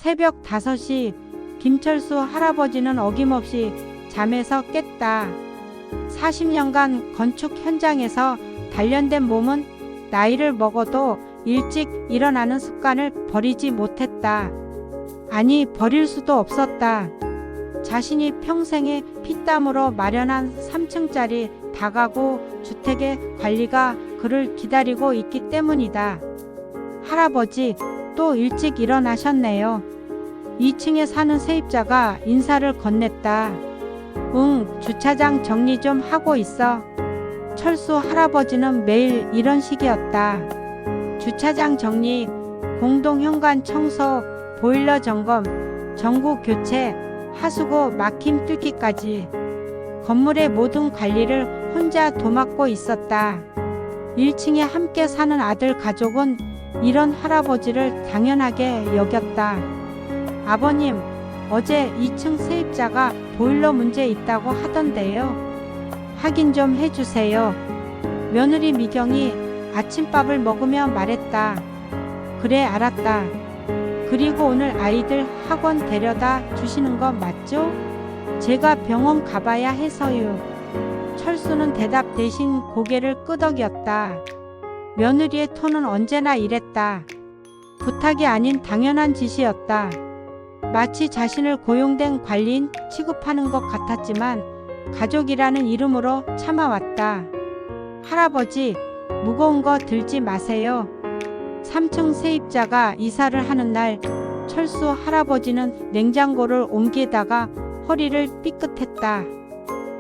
새벽 5시 김철수 할아버지는 어김없이 잠에서 깼다. 40년간 건축 현장에서 단련된 몸은 나이를 먹어도 일찍 일어나는 습관을 버리지 못했다. 아니, 버릴 수도 없었다. 자신이 평생의 피땀으로 마련한 3층짜리 다가구 주택의 관리가 그를 기다리고 있기 때문이다. 할아버지, 또 일찍 일어나셨네요. 2층에 사는 세입자가 인사를 건넸다. 응, 주차장 정리 좀 하고 있어. 철수 할아버지는 매일 이런 식이었다. 주차장 정리, 공동현관 청소, 보일러 점검, 전구 교체, 하수구 막힘 뚫기까지 건물의 모든 관리를 혼자 도맡고 있었다. 1층에 함께 사는 아들 가족은 이런 할아버지를 당연하게 여겼다. 아버님, 어제 2층 세입자가 보일러 문제 있다고 하던데요. 확인 좀 해주세요. 며느리 미경이 아침밥을 먹으며 말했다. 그래, 알았다. 그리고 오늘 아이들 학원 데려다 주시는 거 맞죠? 제가 병원 가봐야 해서요. 철수는 대답 대신 고개를 끄덕였다. 며느리의 톤은 언제나 이랬다. 부탁이 아닌 당연한 짓이었다. 마치 자신을 고용된 관리인 취급하는 것 같았지만 가족이라는 이름으로 참아왔다. 할아버지, 무거운 거 들지 마세요. 3층 세입자가 이사를 하는 날 철수 할아버지는 냉장고를 옮기다가 허리를 삐끗했다.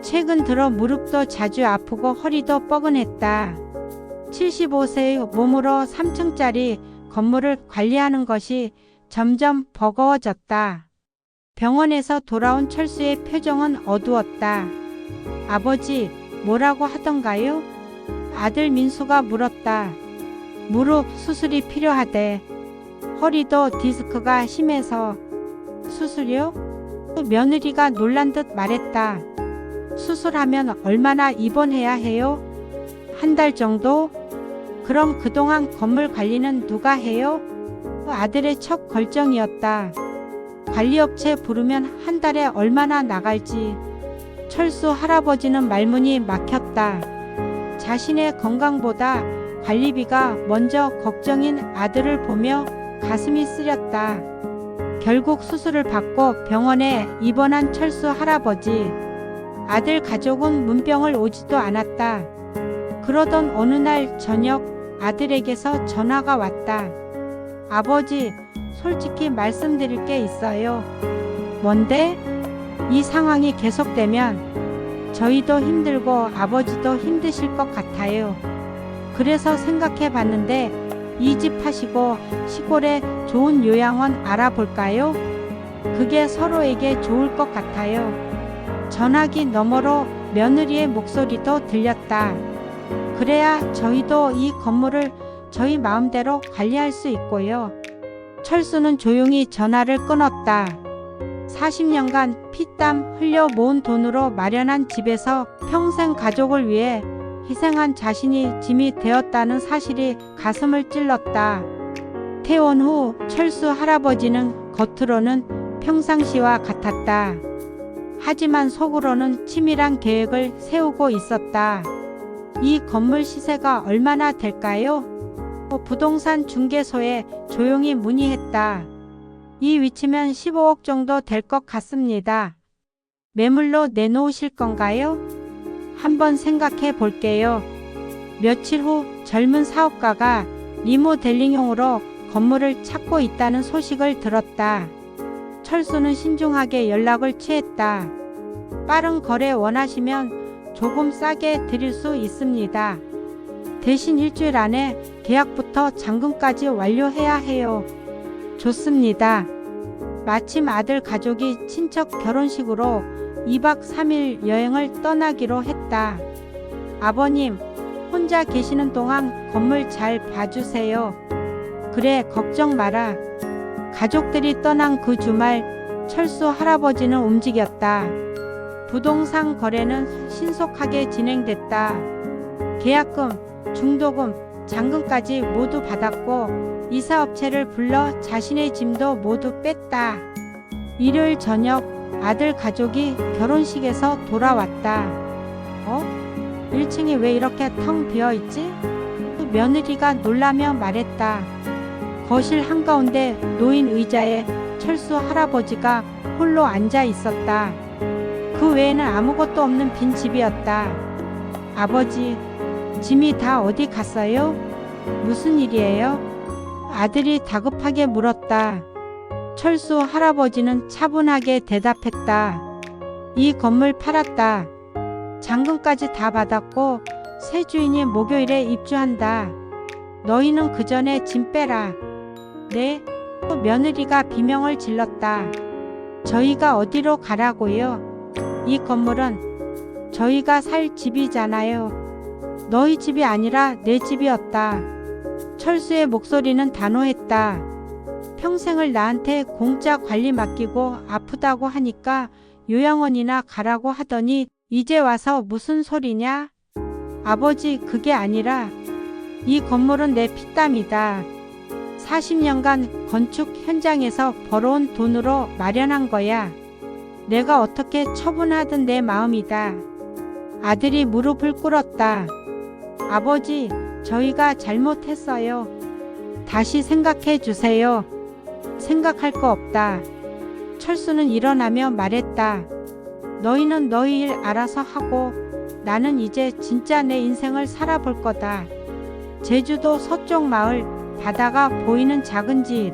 최근 들어 무릎도 자주 아프고 허리도 뻐근했다. 75세의 몸으로 3층짜리 건물을 관리하는 것이 점점 버거워졌다. 병원에서 돌아온 철수의 표정은 어두웠다. 아버지, 뭐라고 하던가요? 아들 민수가 물었다. 무릎 수술이 필요하대. 허리도 디스크가 심해서. 수술이요? 며느리가 놀란 듯 말했다. 수술하면 얼마나 입원해야 해요? 한 달 정도? 그럼 그동안 건물 관리는 누가 해요? 아들의 첫 걱정이었다. 관리업체 부르면 한 달에 얼마나 나갈지. 철수 할아버지는 말문이 막혔다. 자신의 건강보다 관리비가 먼저 걱정인 아들을 보며 가슴이 쓰렸다. 결국 수술을 받고 병원에 입원한 철수 할아버지. 아들 가족은 문병을 오지도 않았다. 그러던 어느 날 저녁 아들에게서 전화가 왔다. 아버지, 솔직히 말씀드릴 게 있어요. 뭔데? 이 상황이 계속되면 저희도 힘들고 아버지도 힘드실 것 같아요. 그래서 생각해 봤는데 이 집 파시고 시골에 좋은 요양원 알아볼까요? 그게 서로에게 좋을 것 같아요. 전화기 너머로 며느리의 목소리도 들렸다. 그래야 저희도 이 건물을 저희 마음대로 관리할 수 있고요. 철수는 조용히 전화를 끊었다. 40년간 피땀 흘려 모은 돈으로 마련한 집에서 평생 가족을 위해 희생한 자신이 짐이 되었다는 사실이 가슴을 찔렀다. 퇴원 후 철수 할아버지는 겉으로는 평상시와 같았다. 하지만 속으로는 치밀한 계획을 세우고 있었다. 이 건물 시세가 얼마나 될까요? 부동산 중개소에 조용히 문의했다. 이 위치면 15억 정도 될 것 같습니다. 매물로 내놓으실 건가요? 한번 생각해 볼게요. 며칠 후 젊은 사업가가 리모델링용으로 건물을 찾고 있다는 소식을 들었다. 철수는 신중하게 연락을 취했다. 빠른 거래 원하시면 조금 싸게 드릴 수 있습니다. 대신 일주일 안에 계약부터 잔금까지 완료해야 해요. 좋습니다. 마침 아들 가족이 친척 결혼식으로 2박 3일 여행을 떠나기로 했다. 아버님, 혼자 계시는 동안 건물 잘 봐주세요. 그래, 걱정 마라. 가족들이 떠난 그 주말 철수 할아버지는 움직였다. 부동산 거래는 신속하게 진행됐다. 계약금, 중도금, 잔금까지 모두 받았고 이사업체를 불러 자신의 짐도 모두 뺐다. 일요일 저녁 아들 가족이 결혼식에서 돌아왔다. 1층이 왜 이렇게 텅 비어있지? 며느리가 놀라며 말했다. 거실 한가운데 놓인 의자에 철수 할아버지가 홀로 앉아 있었다. 그 외에는 아무것도 없는 빈 집이었다. 아버지, 짐이 다 어디 갔어요? 무슨 일이에요? 아들이 다급하게 물었다. 철수 할아버지는 차분하게 대답했다. 이 건물 팔았다. 잔금까지 다 받았고 새 주인이 목요일에 입주한다. 너희는 그 전에 짐 빼라. 네? 며느리가 비명을 질렀다. 저희가 어디로 가라고요? 이 건물은 저희가 살 집이잖아요. 너희 집이 아니라 내 집이었다. 철수의 목소리는 단호했다. 평생을 나한테 공짜 관리 맡기고 아프다고 하니까 요양원이나 가라고 하더니 이제 와서 무슨 소리냐? 아버지, 그게 아니라 이 건물은 내 피땀이다. 40년간 건축 현장에서 벌어온 돈으로 마련한 거야. 내가 어떻게 처분하든 내 마음이다. 아들이 무릎을 꿇었다. 아버지, 저희가 잘못했어요. 다시 생각해 주세요. 생각할 거 없다. 철수는 일어나며 말했다. 너희는 너희 일 알아서 하고 나는 이제 진짜 내 인생을 살아볼 거다. 제주도 서쪽 마을, 바다가 보이는 작은 집.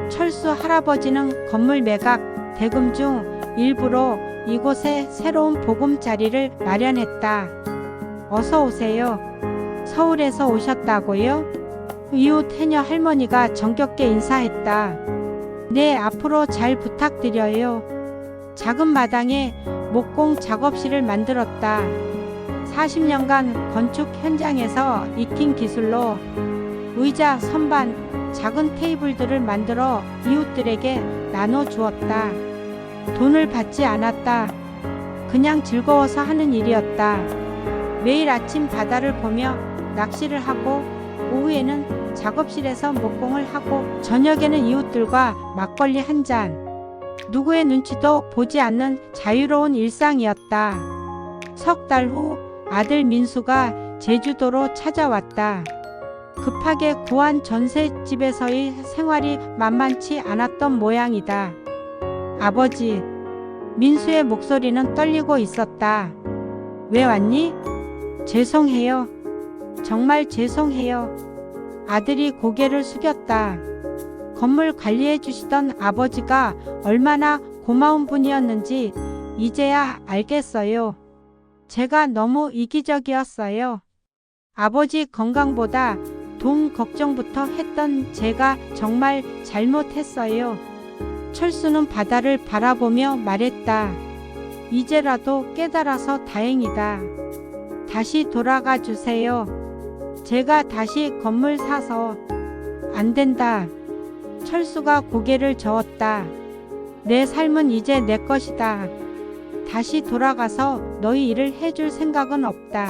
철수 할아버지는 건물 매각, 대금 중 일부로 이곳에 새로운 보금자리를 마련했다. 어서 오세요. 서울에서 오셨다고요? 이웃 해녀 할머니가 정겹게 인사했다. 네, 앞으로 잘 부탁드려요. 작은 마당에 목공 작업실을 만들었다. 40년간 건축 현장에서 익힌 기술로 의자, 선반, 작은 테이블들을 만들어 이웃들에게 나눠주었다. 돈을 받지 않았다. 그냥 즐거워서 하는 일이었다. 매일 아침 바다를 보며 낚시를 하고 오후에는 작업실에서 목공을 하고 저녁에는 이웃들과 막걸리 한 잔. 누구의 눈치도 보지 않는 자유로운 일상이었다. 석 달 후 아들 민수가 제주도로 찾아왔다. 급하게 구한 전셋집에서의 생활이 만만치 않았던 모양이다. 아버지, 민수의 목소리는 떨리고 있었다. 왜 왔니? 죄송해요. 정말 죄송해요. 아들이 고개를 숙였다. 건물 관리해 주시던 아버지가 얼마나 고마운 분이었는지 이제야 알겠어요. 제가 너무 이기적이었어요. 아버지 건강보다 돈 걱정부터 했던 제가 정말 잘못했어요. 철수는 바다를 바라보며 말했다. 이제라도 깨달아서 다행이다. 다시 돌아가 주세요. 제가 다시 건물 사서. 안 된다. 철수가 고개를 저었다. 내 삶은 이제 내 것이다. 다시 돌아가서 너희 일을 해줄 생각은 없다.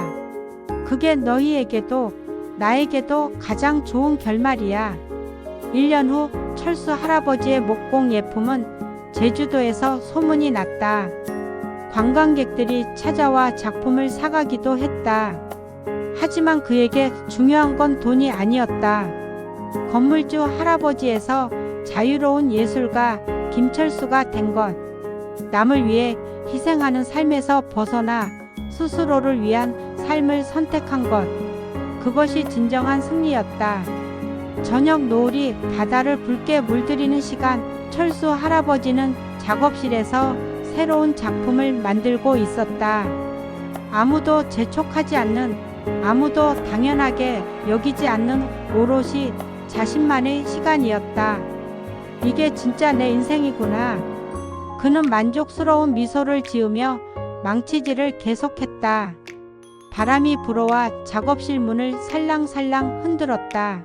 그게 너희에게도 나에게도 가장 좋은 결말이야. 1년 후 철수 할아버지의 목공 예품은 제주도에서 소문이 났다. 관광객들이 찾아와 작품을 사가기도 했다. 하지만 그에게 중요한 건 돈이 아니었다. 건물주 할아버지에서 자유로운 예술가 김철수가 된 것. 남을 위해 희생하는 삶에서 벗어나 스스로를 위한 삶을 선택한 것. 그것이 진정한 승리였다. 저녁 노을이 바다를 붉게 물들이는 시간, 철수 할아버지는 작업실에서 새로운 작품을 만들고 있었다. 아무도 재촉하지 않는, 아무도 당연하게 여기지 않는 오롯이 자신만의 시간이었다. 이게 진짜 내 인생이구나. 그는 만족스러운 미소를 지으며 망치질을 계속했다. 바람이 불어와 작업실 문을 살랑살랑 흔들었다.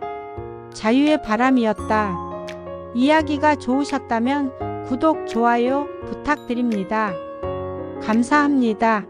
자유의 바람이었다. 이야기가 좋으셨다면 구독, 좋아요 부탁드립니다. 감사합니다.